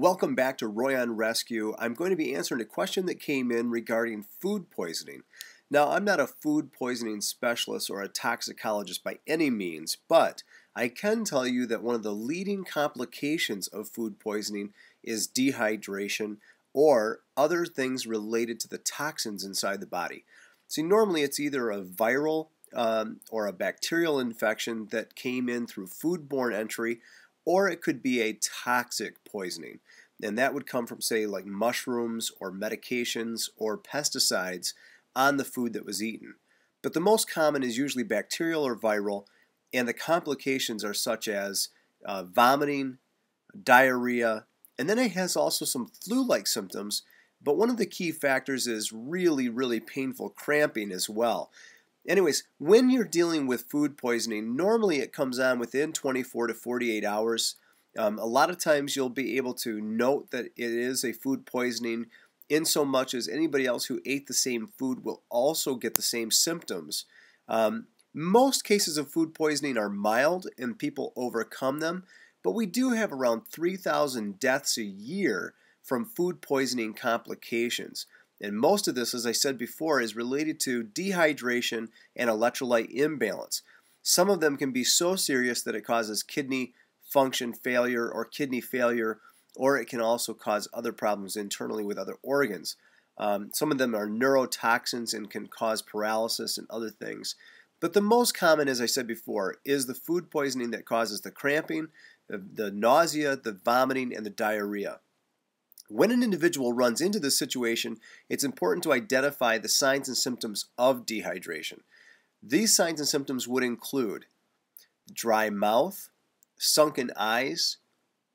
Welcome back to Roy on Rescue. I'm going to be answering a question that came in regarding food poisoning. Now, I'm not a food poisoning specialist or a toxicologist by any means, but I can tell you that one of the leading complications of food poisoning is dehydration or other things related to the toxins inside the body. See, normally it's either a viral or a bacterial infection that came in through foodborne entry, or it could be a toxic poisoning. And that would come from, say, like mushrooms or medications or pesticides on the food that was eaten. But the most common is usually bacterial or viral, and the complications are such as vomiting, diarrhea, and then it has also some flu-like symptoms, but one of the key factors is really painful cramping as well. Anyways, when you're dealing with food poisoning, normally it comes on within 24 to 48 hours. A lot of times you'll be able to note that it is a food poisoning in so much as anybody else who ate the same food will also get the same symptoms. Most cases of food poisoning are mild and people overcome them, but we do have around 3,000 deaths a year from food poisoning complications. And most of this, as I said before, is related to dehydration and electrolyte imbalance. Some of them can be so serious that it causes kidney function failure or kidney failure, or it can also cause other problems internally with other organs. Some of them are neurotoxins and can cause paralysis and other things. But the most common, as I said before, is the food poisoning that causes the cramping, the nausea, the vomiting, and the diarrhea. When an individual runs into this situation, it's important to identify the signs and symptoms of dehydration. These signs and symptoms would include dry mouth, sunken eyes,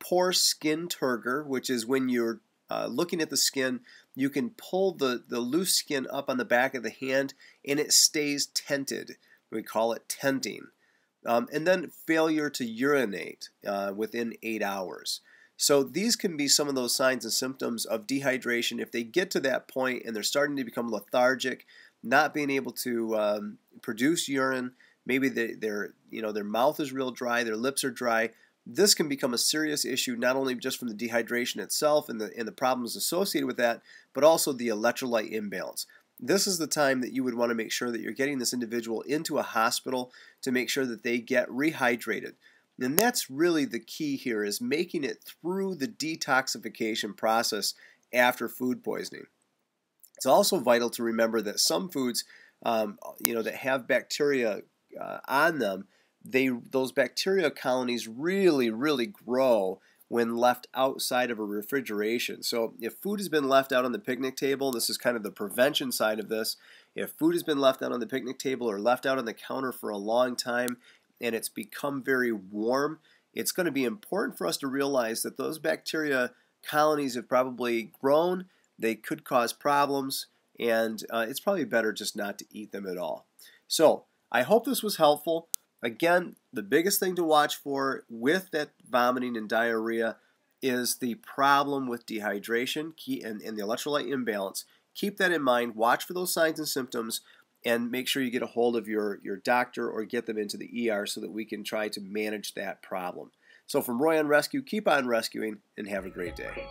poor skin turgor, which is when you're looking at the skin, you can pull the loose skin up on the back of the hand and it stays tented. We call it tenting. And then failure to urinate within 8 hours. So these can be some of those signs and symptoms of dehydration. If they get to that point and they're starting to become lethargic, not being able to produce urine, maybe their mouth is real dry, their lips are dry, this can become a serious issue, not only just from the dehydration itself and the problems associated with that, but also the electrolyte imbalance. This is the time that you would want to make sure that you're getting this individual into a hospital to make sure that they get rehydrated. And that's really the key here, is making it through the detoxification process after food poisoning. It's also vital to remember that some foods, that have bacteria on them, those bacteria colonies really grow when left outside of a refrigeration. So if food has been left out on the picnic table, this is kind of the prevention side of this. If food has been left out on the picnic table or left out on the counter for a long time, and it's become very warm, it's going to be important for us to realize that those bacteria colonies have probably grown, they could cause problems, and it's probably better just not to eat them at all. So I hope this was helpful. Again, the biggest thing to watch for with that vomiting and diarrhea is the problem with dehydration and the electrolyte imbalance. Keep that in mind. Watch for those signs and symptoms, and make sure you get a hold of your doctor or get them into the ER so that we can try to manage that problem. So from Roy on Rescue, keep on rescuing and have a great day.